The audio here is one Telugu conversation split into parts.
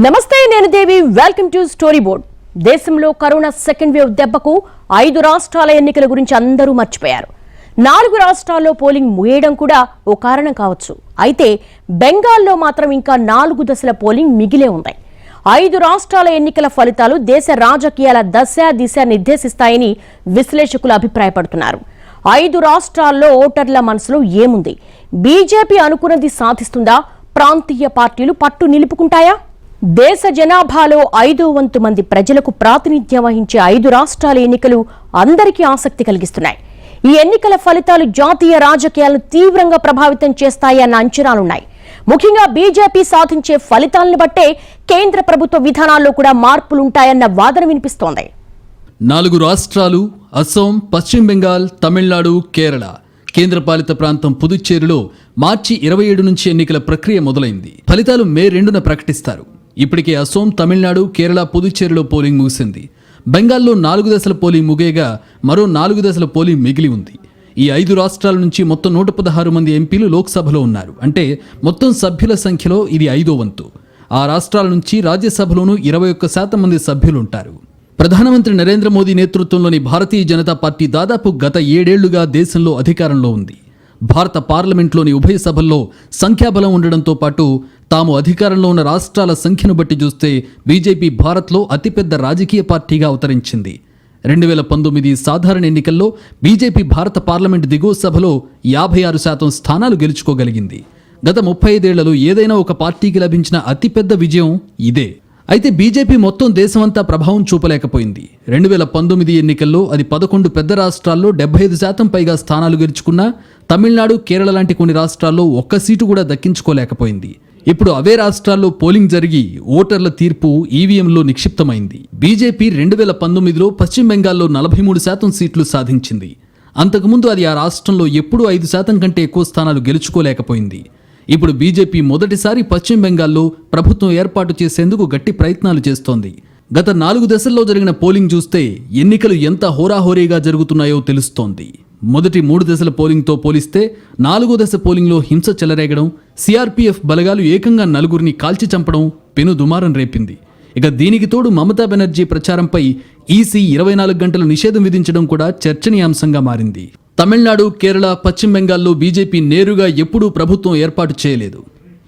నమస్తే, నేను Devi. Welcome to story board. దేశంలో కరోనా సెకండ్ వేవ్ దెబ్బకు 5 రాష్ట్రాల ఎన్నికల గురించి అందరూ మర్చిపోయారు. 4 రాష్ట్రాల్లో పోలింగ్ ముగియడం కూడా ఓ కారణం కావచ్చు. అయితే బెంగాల్లో మాత్రం ఇంకా 4 దశల పోలింగ్ మిగిలే ఉంది. 5 రాష్ట్రాల ఎన్నికల ఫలితాలు దేశ రాజకీయాల దిశ నిర్దేశిస్తాయని విశ్లేషకులు అభిప్రాయపడుతున్నారు. 5 రాష్ట్రాల్లో ఓటర్ల మనసులో ఏముంది? బీజేపీ అనుకున్నది సాధిస్తుందా? ప్రాంతీయ పార్టీలు పట్టు నిలుపుకుంటాయా? దేశ జనాభాలో 5వ వంతు మంది ప్రజలకు ప్రాతినిధ్యం వహించే 5 రాష్ట్రాల ఎన్నికలు అందరికీ ఆసక్తి కలిగిస్తున్నాయి. ఈ ఎన్నికల ఫలితాలు జాతీయ రాజకీయాలను తీవ్రంగా ప్రభావితం చేస్తాయన్న అంచనాలున్నాయి. ముఖ్యంగా బీజేపీ సాధించే ఫలితాలను బట్టే కేంద్ర ప్రభుత్వ విధానాల్లో కూడా మార్పులుంటాయన్న వాదన వినిపిస్తోంది. 4 రాష్ట్రాలు అస్సాం, పశ్చిమ బెంగాల్, తమిళనాడు, కేరళ. కేంద్రపాలిత ప్రాంతం పుదుచ్చేరిలో మార్చి 27 నుంచి ఎన్నికల ప్రక్రియ మొదలైంది. ఫలితాలు మే 2న ప్రకటిస్తారు. ఇప్పటికే అస్సాం, తమిళనాడు, కేరళ, పుదుచ్చేరిలో పోలింగ్ ముగిసింది. బెంగాల్లో 4 దశల పోలింగ్ ముగియగా మరో 4 దశల పోలింగ్ మిగిలి ఉంది. ఈ 5 రాష్ట్రాల నుంచి మొత్తం 116 మంది ఎంపీలు లోక్సభలో ఉన్నారు. అంటే మొత్తం సభ్యుల సంఖ్యలో ఇది 5వ వంతు. ఆ రాష్ట్రాల నుంచి రాజ్యసభలోనూ 21% మంది సభ్యులుంటారు. ప్రధానమంత్రి నరేంద్ర మోదీ నేతృత్వంలోని భారతీయ జనతా పార్టీ దాదాపు గత 7 ఏళ్లుగా దేశంలో అధికారంలో ఉంది. భారత పార్లమెంట్లోని ఉభయ సభల్లో సంఖ్యాబలం ఉండడంతో పాటు తాము అధికారంలో ఉన్న రాష్ట్రాల సంఖ్యను బట్టి చూస్తే బీజేపీ భారత్లో అతిపెద్ద రాజకీయ పార్టీగా అవతరించింది. 2019 సాధారణ ఎన్నికల్లో బీజేపీ భారత పార్లమెంట్ దిగువ సభలో 56% స్థానాలు గెలుచుకోగలిగింది. గత 35 ఏళ్లలో ఏదైనా ఒక పార్టీకి లభించిన అతిపెద్ద విజయం ఇదే. అయితే బీజేపీ మొత్తం దేశమంతా ప్రభావం చూపలేకపోయింది. 2019 ఎన్నికల్లో అది 11 పెద్ద రాష్ట్రాల్లో 75% పైగా స్థానాలు గెలుచుకున్నా తమిళనాడు, కేరళ లాంటి కొన్ని రాష్ట్రాల్లో ఒక్క సీటు కూడా దక్కించుకోలేకపోయింది. ఇప్పుడు అవే రాష్ట్రాల్లో పోలింగ్ జరిగి ఓటర్ల తీర్పు ఈవీఎంలో నిక్షిప్తమైంది. బీజేపీ 2019లో పశ్చిమ బెంగాల్లో 43% సీట్లు సాధించింది. అంతకుముందు అది ఆ రాష్ట్రంలో ఎప్పుడూ 5% కంటే ఎక్కువ స్థానాలు గెలుచుకోలేకపోయింది. ఇప్పుడు బీజేపీ మొదటిసారి పశ్చిమ బెంగాల్లో ప్రభుత్వం ఏర్పాటు చేసేందుకు గట్టి ప్రయత్నాలు చేస్తోంది. గత 4 దశల్లో జరిగిన పోలింగ్ చూస్తే ఎన్నికలు ఎంత హోరాహోరీగా జరుగుతున్నాయో తెలుస్తోంది. మొదటి 3 దశల పోలింగ్తో పోలిస్తే 4వ దశ పోలింగ్లో హింస చెలరేగడం, సిఆర్పీఎఫ్ బలగాలు ఏకంగా 4గురిని కాల్చి చంపడం పెను దుమారం రేపింది. ఇక దీనికి తోడు మమతా బెనర్జీ ప్రచారంపై ఈసీ 24 గంటల నిషేధం విధించడం కూడా చర్చనీయాంశంగా మారింది. తమిళనాడు, కేరళ, పశ్చిమ బెంగాల్లో బీజేపీ నేరుగా ఎప్పుడూ ప్రభుత్వం ఏర్పాటు చేయలేదు.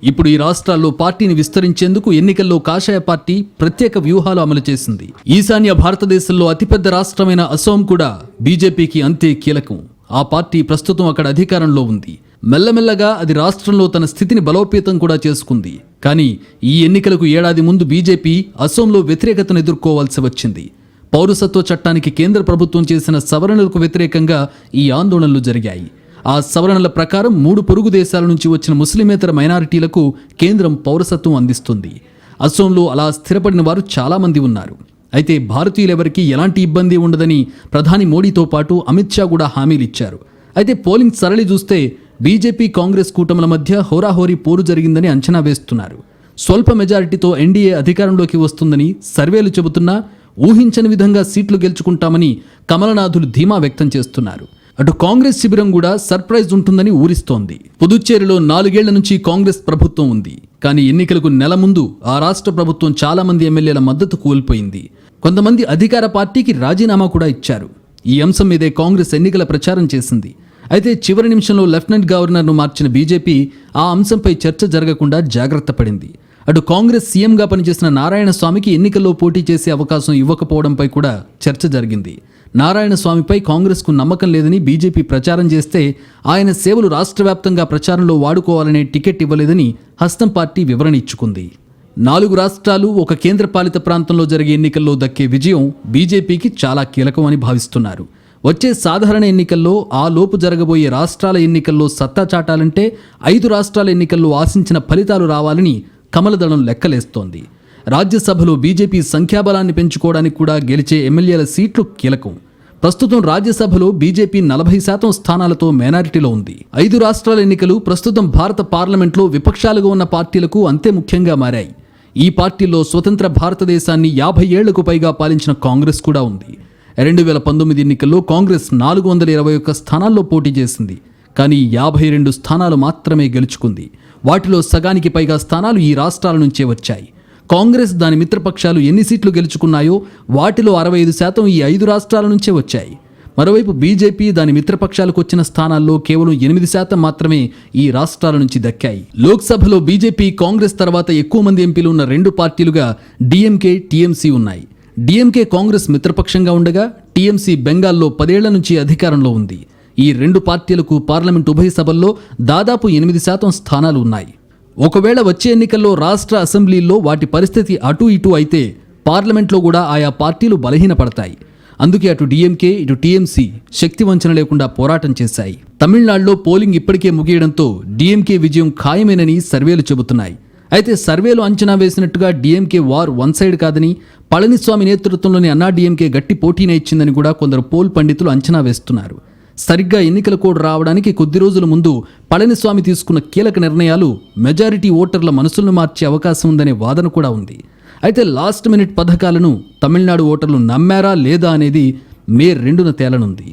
ఇప్పుడు ఈ రాష్ట్రాల్లో పార్టీని విస్తరించేందుకు ఎన్నికల్లో కాషాయ పార్టీ ప్రత్యేక వ్యూహాలు అమలు చేసింది. ఈశాన్య భారతదేశంలో అతిపెద్ద రాష్ట్రమైన అస్సాం కూడా బీజేపీకి అంతే కీలకం. ఆ పార్టీ ప్రస్తుతం అక్కడ అధికారంలో ఉంది. మెల్లమెల్లగా అది రాష్ట్రంలో తన స్థితిని బలోపేతం కూడా చేసుకుంది. కానీ ఈ ఎన్నికలకు ఏడాది ముందు బీజేపీ అస్సాంలో వ్యతిరేకతను ఎదుర్కోవాల్సి వచ్చింది. పౌరసత్వ చట్టానికి కేంద్ర ప్రభుత్వం చేసిన సవరణలకు వ్యతిరేకంగా ఈ ఆందోళనలు జరిగాయి. ఆ సవరణల ప్రకారం 3 పొరుగు దేశాల నుంచి వచ్చిన ముస్లిమేతర మైనారిటీలకు కేంద్రం పౌరసత్వం అందిస్తుంది. అస్సాంలో అలా స్థిరపడిన వారు చాలామంది ఉన్నారు. అయితే భారతీయులెవరికీ ఎలాంటి ఇబ్బంది ఉండదని ప్రధాని మోడీతో పాటు అమిత్ షా కూడా హామీలిచ్చారు. అయితే పోలింగ్ సరళి చూస్తే బీజేపీ, కాంగ్రెస్ కూటముల మధ్య హోరాహోరీ పోరు జరిగిందని అంచనా వేస్తున్నారు. స్వల్ప మెజారిటీతో ఎన్డీఏ అధికారంలోకి వస్తుందని సర్వేలు చెబుతున్నా ఊహించని విధంగా సీట్లు గెలుచుకుంటామని కమలనాథులు ధీమా వ్యక్తం చేస్తున్నారు. అటు కాంగ్రెస్ శిబిరం కూడా సర్ప్రైజ్ ఉంటుందని ఊరిస్తోంది. పుదుచ్చేరిలో 4 ఏళ్ల నుంచి కాంగ్రెస్ ప్రభుత్వం ఉంది. కానీ ఎన్నికలకు నెల ముందు ఆ రాష్ట్ర ప్రభుత్వం చాలా మంది ఎమ్మెల్యేల మద్దతు కోల్పోయింది. కొంతమంది అధికార పార్టీకి రాజీనామా కూడా ఇచ్చారు. ఈ అంశం మీదే కాంగ్రెస్ ఎన్నికల ప్రచారం చేసింది. అయితే చివరి నిమిషంలో లెఫ్టినెంట్ గవర్నర్ను మార్చిన బీజేపీ ఆ అంశంపై చర్చ జరగకుండా జాగ్రత్త పడింది. అటు కాంగ్రెస్ సీఎంగా పనిచేసిన నారాయణ స్వామికి ఎన్నికల్లో పోటీ చేసే అవకాశం ఇవ్వకపోవడంపై కూడా చర్చ జరిగింది. నారాయణ స్వామిపై కాంగ్రెస్కు నమ్మకం లేదని బీజేపీ ప్రచారం చేస్తే ఆయన సేవలు రాష్ట్ర వ్యాప్తంగా ప్రచారంలో వాడుకోవాలనే టికెట్ ఇవ్వలేదని హస్తం పార్టీ వివరణ ఇచ్చుకుంది. 4 రాష్ట్రాలు, ఒక కేంద్రపాలిత ప్రాంతంలో జరిగే ఎన్నికల్లో దక్కే విజయం బీజేపీకి చాలా కీలకం అని భావిస్తున్నారు. వచ్చే సాధారణ ఎన్నికల్లో ఆ లోపు జరగబోయే రాష్ట్రాల ఎన్నికల్లో సత్తా చాటాలంటే 5 రాష్ట్రాల ఎన్నికల్లో ఆశించిన ఫలితాలు రావాలని కమలదళం లెక్కలేస్తోంది. రాజ్యసభలో బీజేపీ సంఖ్యాబలాన్ని పెంచుకోవడానికి కూడా గెలిచే ఎమ్మెల్యేల సీట్లు కీలకం. ప్రస్తుతం రాజ్యసభలో బీజేపీ 40% స్థానాలతో మైనారిటీలో ఉంది. 5 రాష్ట్రాల ఎన్నికలు ప్రస్తుతం భారత పార్లమెంట్లో విపక్షాలుగా ఉన్న పార్టీలకు అంతే ముఖ్యంగా మారాయి. ఈ పార్టీల్లో స్వతంత్ర భారతదేశాన్ని 50 ఏళ్లకు పైగా పాలించిన కాంగ్రెస్ కూడా ఉంది. 2019 ఎన్నికల్లో కాంగ్రెస్ 421 స్థానాల్లో పోటీ చేసింది. కానీ 52 స్థానాలు మాత్రమే గెలుచుకుంది. వాటిలో సగానికి పైగా స్థానాలు ఈ రాష్ట్రాల నుంచే వచ్చాయి. కాంగ్రెస్ దాని మిత్రపక్షాలు ఎన్ని సీట్లు గెలుచుకున్నాయో వాటిలో 65% ఈ 5 రాష్ట్రాల నుంచే వచ్చాయి. మరోవైపు బీజేపీ దాని మిత్రపక్షాలకు వచ్చిన స్థానాల్లో కేవలం 8% మాత్రమే ఈ రాష్ట్రాల నుంచి దక్కాయి. లోక్సభలో బీజేపీ, కాంగ్రెస్ తర్వాత ఎక్కువ మంది ఎంపీలు ఉన్న 2 పార్టీలుగా డీఎంకే, టీఎంసీ ఉన్నాయి. డీఎంకే కాంగ్రెస్ మిత్రపక్షంగా ఉండగా టీఎంసీ బెంగాల్లో 10 ఏళ్ల నుంచి అధికారంలో ఉంది. ఈ 2 పార్టీలకు పార్లమెంట్ ఉభయ సభల్లో దాదాపు 8% స్థానాలు ఉన్నాయి. ఒకవేళ వచ్చే ఎన్నికల్లో రాష్ట్ర అసెంబ్లీల్లో వాటి పరిస్థితి అటు ఇటు అయితే పార్లమెంట్లో కూడా ఆయా పార్టీలు బలహీనపడతాయి. అందుకే అటు డీఎంకే, ఇటు టీఎంసీ శక్తి వంచన లేకుండా పోరాటం చేశాయి. తమిళనాడులో పోలింగ్ ఇప్పటికే ముగియడంతో డీఎంకే విజయం ఖాయమేనని సర్వేలు చెబుతున్నాయి. అయితే సర్వేలు అంచనా వేసినట్టుగా డీఎంకే వార్ వన్ సైడ్ కాదని, పళనిస్వామి నేతృత్వంలోని అన్నా డీఎంకే గట్టి పోటీనే ఇచ్చిందని కూడా కొందరు పోల్ పండితులు అంచనా వేస్తున్నారు. సరిగ్గా ఎన్నికల కోడ్ రావడానికి కొద్ది రోజుల ముందు పళనిస్వామి తీసుకున్న కీలక నిర్ణయాలు మెజారిటీ ఓటర్ల మనసులను మార్చే అవకాశం ఉందనే వాదన కూడా ఉంది. అయితే లాస్ట్ మినిట్ పథకాలను తమిళనాడు ఓటర్లు నమ్మారా లేదా అనేది మే 2న తేలనుంది.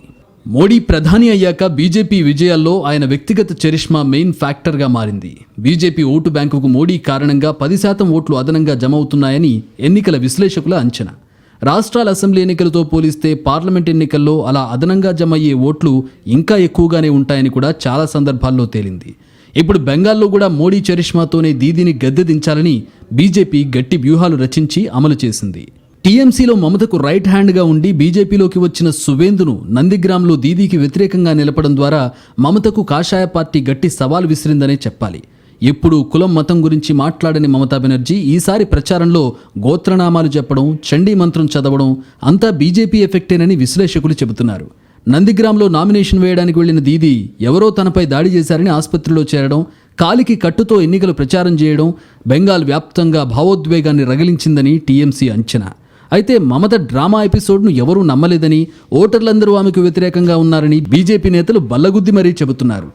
మోడీ ప్రధాని అయ్యాక బీజేపీ విజయాల్లో ఆయన వ్యక్తిగత చరిష్మా మెయిన్ ఫ్యాక్టర్గా మారింది. బీజేపీ ఓటు బ్యాంకుకు మోడీ కారణంగా 10% ఓట్లు అదనంగా జమ అవుతున్నాయని ఎన్నికల విశ్లేషకుల అంచనా. రాష్ట్రాల అసెంబ్లీ ఎన్నికలతో పోలిస్తే పార్లమెంట్ ఎన్నికల్లో అలా అదనంగా జమ అయ్యే ఓట్లు ఇంకా ఎక్కువగానే ఉంటాయని కూడా చాలా సందర్భాల్లో తేలింది. ఇప్పుడు బెంగాల్లో కూడా మోడీ చరిష్మాతోనే దీదీని గద్దె దించాలని బీజేపీ గట్టి వ్యూహాలు రచించి అమలు చేసింది. టీఎంసీలో మమతకు రైట్ హ్యాండ్గా ఉండి బీజేపీలోకి వచ్చిన సువేందును నందిగ్రామ్లో దీదీకి వ్యతిరేకంగా నిలపడం ద్వారా మమతకు కాషాయ పార్టీ గట్టి సవాల్ విసిరిందనే చెప్పాలి. ఎప్పుడు కులం మతం గురించి మాట్లాడని మమతా బెనర్జీ ఈసారి ప్రచారంలో గోత్రనామాలు చెప్పడం, చండీ మంత్రం చదవడం అంతా బీజేపీ ఎఫెక్టేనని విశ్లేషకులు చెబుతున్నారు. నందిగ్రామ్లో నామినేషన్ వేయడానికి వెళ్లిన దీదీ ఎవరో తనపై దాడి చేశారని ఆసుపత్రిలో చేరడం, కాలికి కట్టుతో ఎన్నికలు ప్రచారం చేయడం బెంగాల్ వ్యాప్తంగా భావోద్వేగాన్ని రగిలించిందని టీఎంసీ అంచనా. అయితే మమత డ్రామా ఎపిసోడ్ను ఎవరూ నమ్మలేదని, ఓటర్లందరూ ఆమెకు వ్యతిరేకంగా ఉన్నారని బీజేపీ నేతలు బల్లగుద్ది మరీ చెబుతున్నారు.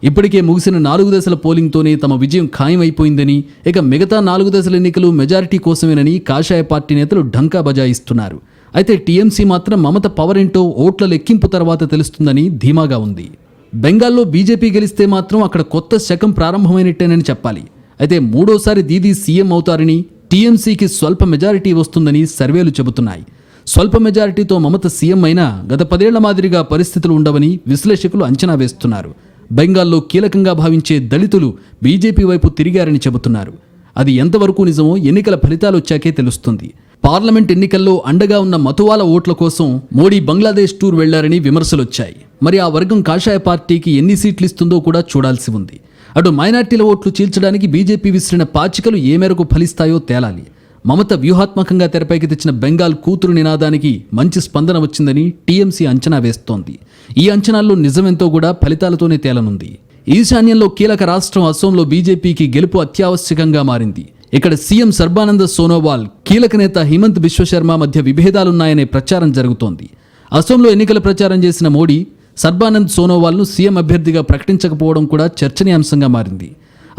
ఇప్పటికే ముగిసిన 4 దశల పోలింగ్తోనే తమ విజయం ఖాయమైపోయిందని, ఇక మిగతా 4 దశల ఎన్నికలు మెజారిటీ కోసమేనని కాషాయ పార్టీ నేతలు ఢంకా బజాయిస్తున్నారు. అయితే టీఎంసీ మాత్రం మమత పవర్ ఏంటో ఓట్ల లెక్కింపు తర్వాత తెలుస్తుందని ధీమాగా ఉంది. బెంగాల్లో బీజేపీ గెలిస్తే మాత్రం అక్కడ కొత్త శకం ప్రారంభమైనట్టేనని చెప్పాలి. అయితే 3వ దీదీ సీఎం అవుతారని, టీఎంసీకి స్వల్ప మెజారిటీ వస్తుందని సర్వేలు చెబుతున్నాయి. స్వల్ప మెజారిటీతో మమత సీఎం అయినా గత 10 ఏళ్ల మాదిరిగా పరిస్థితులు ఉండవని విశ్లేషకులు అంచనా వేస్తున్నారు. బెంగాల్లో కీలకంగా భావించే దళితులు బీజేపీ వైపు తిరిగారని చెబుతున్నారు. అది ఎంతవరకు నిజమో ఎన్నికల ఫలితాలు వచ్చాకే తెలుస్తుంది. పార్లమెంట్ ఎన్నికల్లో అండగా ఉన్న మతువాల ఓట్ల కోసం మోడీ బంగ్లాదేశ్ టూర్ వెళ్లారని విమర్శలొచ్చాయి. మరి ఆ వర్గం కాషాయ పార్టీకి ఎన్ని సీట్లు ఇస్తుందో కూడా చూడాల్సి ఉంది. అటు మైనార్టీల ఓట్లు చీల్చడానికి బీజేపీ విసిరిన పాచికలు ఏ మేరకు ఫలిస్తాయో తేలాలి. మమత వ్యూహాత్మకంగా తెరపైకి తెచ్చిన బెంగాల్ కూతురు నినాదానికి మంచి స్పందన వచ్చిందని టీఎంసీ అంచనా వేస్తోంది. ఈ అంచనాల్లో నిజమెంతో కూడా ఫలితాలతోనే తేలనుంది. ఈశాన్యంలో కీలక రాష్ట్రం అసోంలో బీజేపీకి గెలుపు అత్యావశ్యకంగా మారింది. ఇక్కడ సీఎం సర్బానంద సోనోవాల్, కీలక నేత హిమంత్ బిశ్వశర్మ మధ్య విభేదాలున్నాయనే ప్రచారం జరుగుతోంది. అసోంలో ఎన్నికల ప్రచారం చేసిన మోడీ సర్బానంద్ సోనోవాల్ను సీఎం అభ్యర్థిగా ప్రకటించకపోవడం కూడా చర్చనీయాంశంగా మారింది.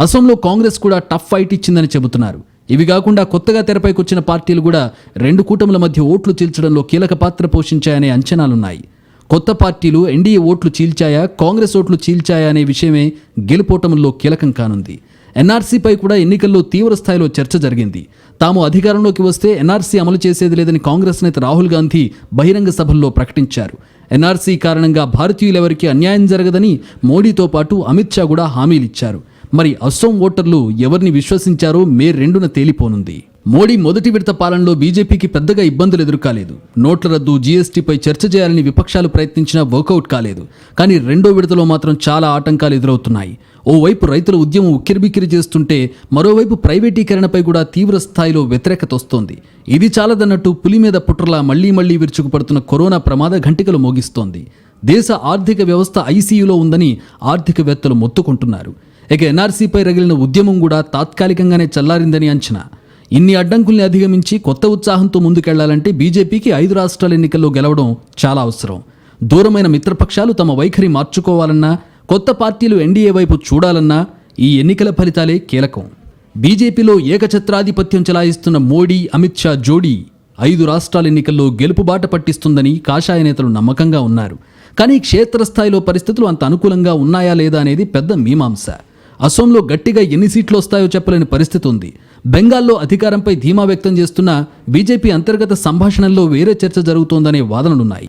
అసోంలో కాంగ్రెస్ కూడా టఫ్ ఫైట్ ఇచ్చిందని చెబుతున్నారు. ఇవి కాకుండా కొత్తగా తెరపైకి వచ్చిన పార్టీలు కూడా 2 కూటముల మధ్య ఓట్లు చీల్చడంలో కీలక పాత్ర పోషించాయనే అంచనాలున్నాయి. కొత్త పార్టీలు ఎన్డీఏ ఓట్లు చీల్చాయా, కాంగ్రెస్ ఓట్లు చీల్చాయా అనే విషయమే గెలుపోటముల్లో కీలకం కానుంది. ఎన్ఆర్సీపై కూడా ఎన్నికల్లో తీవ్ర స్థాయిలో చర్చ జరిగింది. తాము అధికారంలోకి వస్తే ఎన్ఆర్సీ అమలు చేసేది లేదని కాంగ్రెస్ నేత రాహుల్ గాంధీ బహిరంగ సభల్లో ప్రకటించారు. ఎన్ఆర్సీ కారణంగా భారతీయులెవరికీ అన్యాయం జరగదని మోడీతో పాటు అమిత్ షా కూడా హామీలిచ్చారు. మరి అసోం ఓటర్లు ఎవరిని విశ్వసించారో మే 2న తేలిపోనుంది. మోడీ మొదటి విడత పాలనలో బీజేపీకి పెద్దగా ఇబ్బందులు ఎదురుకాలేదు. నోట్ల రద్దు, జీఎస్టీపై చర్చ చేయాలని విపక్షాలు ప్రయత్నించినా వర్కౌట్ కాలేదు. కానీ 2వ విడతలో మాత్రం చాలా ఆటంకాలు ఎదురవుతున్నాయి. ఓవైపు రైతుల ఉద్యమం ఉక్కిరిబిక్కిరి చేస్తుంటే మరోవైపు ప్రైవేటీకరణపై కూడా తీవ్ర స్థాయిలో వ్యతిరేకత వస్తోంది. ఇది చాలదన్నట్టు పులి మీద పుట్రలా మళ్లీ విరుచుకుపడుతున్న కరోనా ప్రమాద ఘంటికలు మోగిస్తోంది. దేశ ఆర్థిక వ్యవస్థ ఐసీయూలో ఉందని ఆర్థికవేత్తలు మొత్తుకుంటున్నారు. ఇక ఎన్ఆర్సీపై రగిలిన ఉద్యమం కూడా తాత్కాలికంగానే చల్లారిందని అంచనా. ఇన్ని అడ్డంకుల్ని అధిగమించి కొత్త ఉత్సాహంతో ముందుకెళ్లాలంటే బీజేపీకి 5 రాష్ట్రాల ఎన్నికల్లో గెలవడం చాలా అవసరం. దూరమైన మిత్రపక్షాలు తమ వైఖరి మార్చుకోవాలన్నా, కొత్త పార్టీలు ఎన్డీఏ వైపు చూడాలన్నా ఈ ఎన్నికల ఫలితాలే కీలకం. బీజేపీలో ఏకఛత్రాధిపత్యం చెలాయిస్తున్న మోడీ, అమిత్ షా జోడీ 5 రాష్ట్రాల ఎన్నికల్లో గెలుపుబాట పట్టిస్తుందని కాషాయ నేతలు నమ్మకంగా ఉన్నారు. కానీ క్షేత్రస్థాయిలో పరిస్థితులు అంత అనుకూలంగా ఉన్నాయా లేదా అనేది పెద్ద మీమాంస. అసోంలో గట్టిగా ఎన్ని సీట్లు వస్తాయో చెప్పలేని పరిస్థితి ఉంది. బెంగాల్లో అధికారంపై ధీమా వ్యక్తం చేస్తున్న బీజేపీ అంతర్గత సంభాషణల్లో వేరే చర్చ జరుగుతోందనే వాదనలున్నాయి.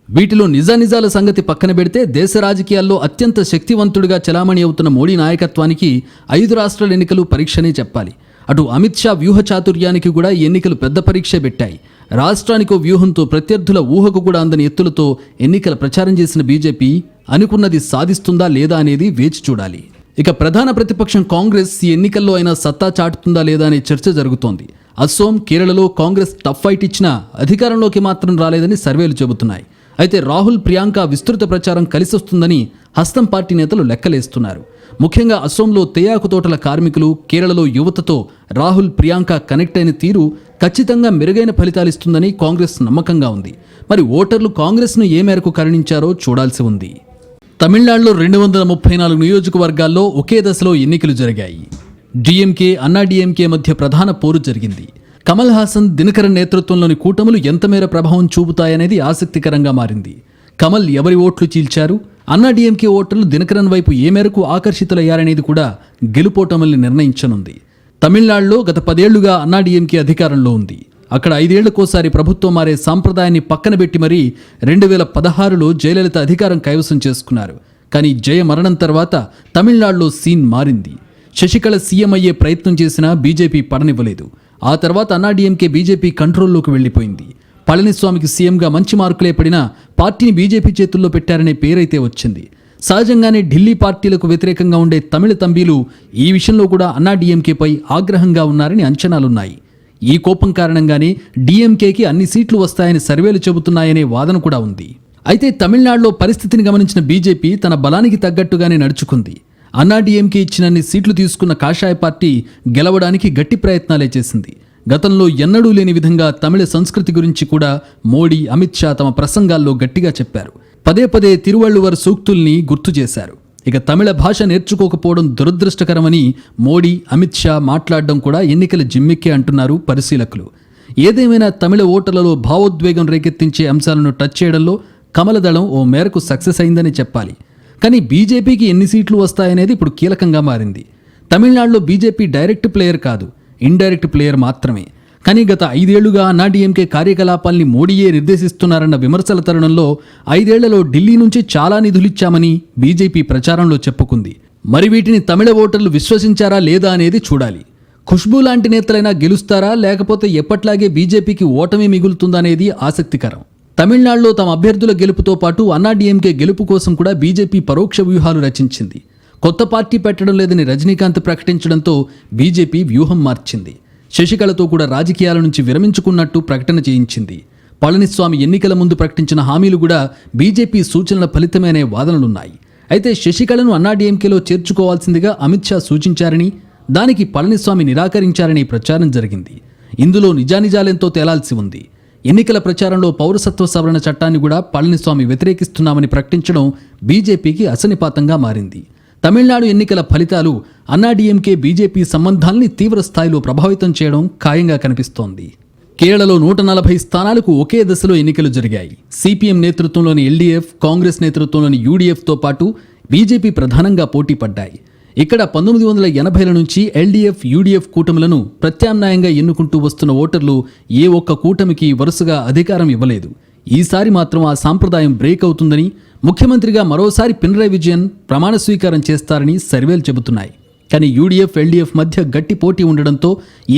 వీటిలో నిజానిజాల సంగతి పక్కన పెడితే దేశ రాజకీయాల్లో అత్యంత శక్తివంతుడిగా చలామణి అవుతున్న మోడీ నాయకత్వానికి 5 రాష్ట్రాల ఎన్నికలు పరీక్షనే చెప్పాలి. అటు అమిత్ షా వ్యూహ చాతుర్యానికి కూడా ఈ ఎన్నికలు పెద్ద పరీక్ష పెట్టాయి. రాష్ట్రానికో వ్యూహంతో ప్రత్యర్థుల ఊహకు కూడా అందని ఎత్తులతో ఎన్నికల ప్రచారం చేసిన బీజేపీ అనుకున్నది సాధిస్తుందా లేదా అనేది వేచి చూడాలి. ఇక ప్రధాన ప్రతిపక్షం కాంగ్రెస్ ఈ ఎన్నికల్లో అయినా సత్తా చాటుతుందా లేదా అనే చర్చ జరుగుతోంది. అసోం, కేరళలో కాంగ్రెస్ టఫ్ ఫైట్ ఇచ్చినా అధికారంలోకి మాత్రం రాలేదని సర్వేలు చెబుతున్నాయి. అయితే రాహుల్, ప్రియాంక విస్తృత ప్రచారం కలిసొస్తుందని హస్తం పార్టీ నేతలు లెక్కలేస్తున్నారు. ముఖ్యంగా అసోంలో తేయాకు తోటల కార్మికులు, కేరళలో యువతతో రాహుల్, ప్రియాంక కనెక్ట్ అయిన తీరు ఖచ్చితంగా మెరుగైన ఫలితాలిస్తుందని కాంగ్రెస్ నమ్మకంగా ఉంది. మరి ఓటర్లు కాంగ్రెస్ను ఏ మేరకు కరుణించారో చూడాల్సి ఉంది. తమిళనాడులో 234 నియోజకవర్గాల్లో ఒకే దశలో ఎన్నికలు జరిగాయి. డీఎంకే, అన్నా డీఎంకే మధ్య ప్రధాన పోరు జరిగింది. కమల్ హాసన్, దినకరన్ నేతృత్వంలోని కూటములు ఎంతమేర ప్రభావం చూపుతాయనేది ఆసక్తికరంగా మారింది. కమల్ ఎవరి ఓట్లు చీల్చారు, అన్నా డీఎంకే ఓటర్లు దినకరన్ వైపు ఏ మేరకు ఆకర్షితులయ్యారనేది కూడా గెలుపోటముల్ని నిర్ణయించనుంది. తమిళనాడులో గత 10 ఏళ్లుగా అన్నా డీఎంకే అధికారంలో ఉంది. అక్కడ 5 ఏళ్లకోసారి ప్రభుత్వం మారే సాంప్రదాయాన్ని పక్కన పెట్టి మరీ 2016లో జయలలిత అధికారం కైవసం చేసుకున్నారు. కానీ జయ మరణం తర్వాత తమిళనాడులో సీన్ మారింది. శశికళ సీఎం అయ్యే ప్రయత్నం చేసినా బీజేపీ పడనివ్వలేదు. ఆ తర్వాత అన్నా డీఎంకే బీజేపీ కంట్రోల్లోకి వెళ్లిపోయింది. పళనిస్వామికి సీఎంగా మంచి మార్కులే పడినా పార్టీని బీజేపీ చేతుల్లో పెట్టారనే పేరైతే వచ్చింది. సహజంగానే ఢిల్లీ పార్టీలకు వ్యతిరేకంగా ఉండే తమిళ తంబీలు ఈ విషయంలో కూడా అన్నా డీఎంకేపై ఆగ్రహంగా ఉన్నారని అంచనాలున్నాయి. ఈ కోపం కారణంగానే డీఎంకేకి అన్ని సీట్లు వస్తాయని సర్వేలు చెబుతున్నాయనే వాదన కూడా ఉంది. అయితే తమిళనాడులో పరిస్థితిని గమనించిన బీజేపీ తన బలానికి తగ్గట్టుగానే నడుచుకుంది. అన్నా డీఎంకే ఇచ్చినన్ని సీట్లు తీసుకున్న కాషాయ పార్టీ గెలవడానికి గట్టి ప్రయత్నాలే చేసింది. గతంలో ఎన్నడూ లేని విధంగా తమిళ సంస్కృతి గురించి కూడా మోడీ, అమిత్ షా తమ ప్రసంగాల్లో గట్టిగా చెప్పారు. పదే పదే తిరువళ్ళువర్ సూక్తుల్ని గుర్తు చేశారు. ఇక తమిళ భాష నేర్చుకోకపోవడం దురదృష్టకరమని మోడీ, అమిత్ షా మాట్లాడడం కూడా ఎన్నికల జిమ్మిక్కే అంటున్నారు పరిశీలకులు. ఏదేమైనా తమిళ ఓటర్లలో భావోద్వేగం రేకెత్తించే అంశాలను టచ్ చేయడంలో కమలదళం ఓ మేరకు సక్సెస్ అయిందని చెప్పాలి. కానీ బీజేపీకి ఎన్ని సీట్లు వస్తాయనేది ఇప్పుడు కీలకంగా మారింది. తమిళనాడులో బీజేపీ డైరెక్ట్ ప్లేయర్ కాదు, ఇండైరెక్ట్ ప్లేయర్ మాత్రమే. కానీ గత 5 ఏళ్లుగా అన్నా డీఎంకే కార్యకలాపాల్ని మోడీయే నిర్దేశిస్తున్నారన్న విమర్శల తరుణంలో 5 ఏళ్లలో ఢిల్లీ నుంచి చాలా నిధులిచ్చామని బీజేపీ ప్రచారంలో చెప్పుకుంది. మరి వీటిని తమిళ ఓటర్లు విశ్వసించారా లేదా అనేది చూడాలి. ఖుష్బూ లాంటి నేతలైనా గెలుస్తారా, లేకపోతే ఎప్పట్లాగే బీజేపీకి ఓటమి మిగులుతుందా అనేది ఆసక్తికరం. తమిళనాడులో తమ అభ్యర్థుల గెలుపుతో పాటు అన్నా డీఎంకే గెలుపు కోసం కూడా బీజేపీ పరోక్ష వ్యూహాలు రచించింది. కొత్త పార్టీ పెట్టడం లేదని రజనీకాంత్ ప్రకటించడంతో బీజేపీ వ్యూహం మార్చింది. శశికళతో కూడా రాజకీయాల నుంచి విరమించుకున్నట్టు ప్రకటన చేయించింది. పళనిస్వామి ఎన్నికల ముందు ప్రకటించిన హామీలు కూడా బీజేపీ సూచనల ఫలితమే అనే వాదనలున్నాయి. అయితే శశికళను అన్నా డీఎంకేలో చేర్చుకోవాల్సిందిగా అమిత్ షా సూచించారని, దానికి పళనిస్వామి నిరాకరించారని ప్రచారం జరిగింది. ఇందులో నిజానిజాలెంతో తేలాల్సి ఉంది. ఎన్నికల ప్రచారంలో పౌరసత్వ సవరణ చట్టాన్ని కూడా పళనిస్వామి వ్యతిరేకిస్తున్నామని ప్రకటించడం బీజేపీకి అసనిపాతంగా మారింది. తమిళనాడు ఎన్నికల ఫలితాలు అన్నా డీఎంకే బీజేపీ సంబంధాల్ని తీవ్ర స్థాయిలో ప్రభావితం చేయడం ఖాయంగా కనిపిస్తోంది. కేరళలో 140 స్థానాలకు ఒకే దశలో ఎన్నికలు జరిగాయి. సిపిఎం నేతృత్వంలోని ఎల్డీఎఫ్, కాంగ్రెస్ నేతృత్వంలోని యూడీఎఫ్తో పాటు బీజేపీ ప్రధానంగా పోటీ పడ్డాయి. ఇక్కడ 1980ల నుంచి ఎల్డీఎఫ్, యూడీఎఫ్ కూటములను ప్రత్యామ్నాయంగా ఎన్నుకుంటూ వస్తున్న ఓటర్లు ఏ ఒక్క కూటమికి వరుసగా అధికారం ఇవ్వలేదు. ఈసారి మాత్రం ఆ సాంప్రదాయం బ్రేక్ అవుతుందని, ముఖ్యమంత్రిగా మరోసారి పినరయ్ విజయన్ ప్రమాణ స్వీకారం చేస్తారని సర్వేలు చెబుతున్నాయి. కానీ యూడీఎఫ్, ఎల్డీఎఫ్ మధ్య గట్టి పోటీ ఉండడంతో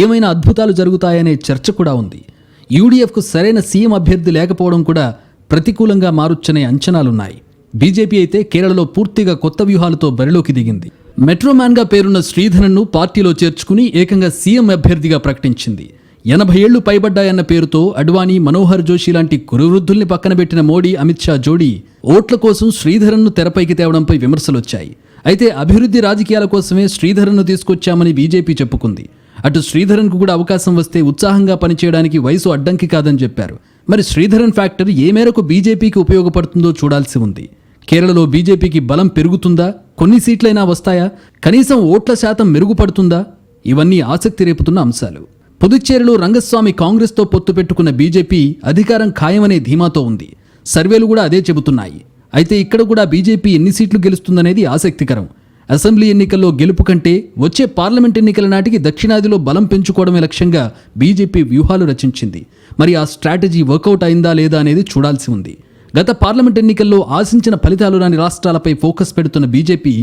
ఏమైనా అద్భుతాలు జరుగుతాయనే చర్చ కూడా ఉంది. యూడీఎఫ్కు సరైన సీఎం అభ్యర్థి లేకపోవడం కూడా ప్రతికూలంగా మారొచ్చనే అంచనాలున్నాయి. బీజేపీ అయితే కేరళలో పూర్తిగా కొత్త వ్యూహాలతో బరిలోకి దిగింది. మెట్రోమ్యాన్గా పేరున్న శ్రీధరన్ను పార్టీలో చేర్చుకుని ఏకంగా సీఎం అభ్యర్థిగా ప్రకటించింది. 80 ఏళ్లు పైబడ్డాయన్న పేరుతో అడ్వానీ, మనోహర్ జోషి లాంటి కురువృద్ధుల్ని పక్కనబెట్టిన మోడీ, అమిత్ షా జోడీ ఓట్ల కోసం శ్రీధరన్ను తెరపైకి తేవడంపై విమర్శలొచ్చాయి. అయితే అభివృద్ధి రాజకీయాల కోసమే శ్రీధరన్ను తీసుకొచ్చామని బీజేపీ చెప్పుకుంది. అటు శ్రీధరన్కు కూడా అవకాశం వస్తే ఉత్సాహంగా పనిచేయడానికి వయసు అడ్డంకి కాదని చెప్పారు. మరి శ్రీధరన్ ఫ్యాక్టర్ ఏ మేరకు బీజేపీకి ఉపయోగపడుతుందో చూడాల్సి ఉంది. కేరళలో బీజేపీకి బలం పెరుగుతుందా, కొన్ని సీట్లైనా వస్తాయా, కనీసం ఓట్ల శాతం మెరుగుపడుతుందా? ఇవన్నీ ఆసక్తి రేపుతున్న అంశాలు. పుదుచ్చేరిలో రంగస్వామి కాంగ్రెస్తో పొత్తు పెట్టుకున్న బీజేపీ అధికారం ఖాయమనే ధీమాతో ఉంది. సర్వేలు కూడా అదే చెబుతున్నాయి. అయితే ఇక్కడ కూడా బీజేపీ ఎన్ని సీట్లు గెలుస్తుందనేది ఆసక్తికరం. అసెంబ్లీ ఎన్నికల్లో గెలుపు కంటే వచ్చే పార్లమెంట్ ఎన్నికల నాటికి దక్షిణాదిలో బలం పెంచుకోవడమే లక్ష్యంగా బీజేపీ వ్యూహాలు రచించింది. మరి ఆ స్ట్రాటజీ వర్కౌట్ అయిందా లేదా అనేది చూడాల్సి ఉంది. గత పార్లమెంట్ ఎన్నికల్లో ఆశించిన ఫలితాలు రాని రాష్ట్రాలపై ఫోకస్ పెడుతున్న బీజేపీ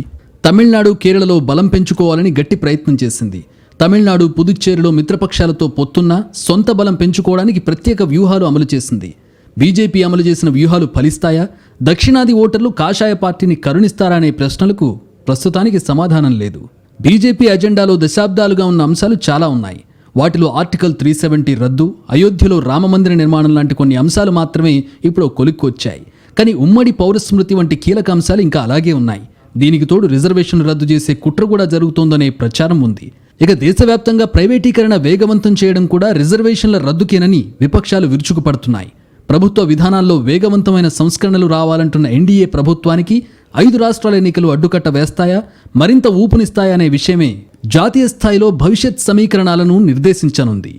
తమిళనాడు, కేరళలో బలం పెంచుకోవాలని గట్టి ప్రయత్నం చేసింది. తమిళనాడు, పుదుచ్చేరిలో మిత్రపక్షాలతో పొత్తున్నా సొంత బలం పెంచుకోవడానికి ప్రత్యేక వ్యూహాలు అమలు చేసింది. బీజేపీ అమలు చేసిన వ్యూహాలు ఫలిస్తాయా? దక్షిణాది ఓటర్లు కాషాయ పార్టీని కరుణిస్తారా అనే ప్రశ్నలకు ప్రస్తుతానికి సమాధానం లేదు. బీజేపీ అజెండాలో దశాబ్దాలుగా ఉన్న అంశాలు చాలా ఉన్నాయి. వాటిలో ఆర్టికల్ 370 రద్దు, అయోధ్యలో రామమందిర నిర్మాణం లాంటి కొన్ని అంశాలు మాత్రమే ఇప్పుడు కొలిక్కొచ్చాయి. కానీ ఉమ్మడి పౌరస్మృతి వంటి కీలక అంశాలు ఇంకా అలాగే ఉన్నాయి. దీనికి తోడు రిజర్వేషన్లు రద్దు చేసే కుట్ర కూడా జరుగుతోందనే ప్రచారం ఉంది. ఇక దేశవ్యాప్తంగా ప్రైవేటీకరణ వేగవంతం చేయడం కూడా రిజర్వేషన్ల రద్దుకేనని విపక్షాలు విరుచుకుపడుతున్నాయి. ప్రభుత్వ విధానాల్లో వేగవంతమైన సంస్కరణలు రావాలంటున్న ఎన్డీఏ ప్రభుత్వానికి 5 రాష్ట్రాల ఎన్నికలు అడ్డుకట్ట వేస్తాయా, మరింత ఊపునిస్తాయా అనే విషయమే జాతీయ స్థాయిలో భవిష్యత్ సమీకరణాలను నిర్దేశించనుంది.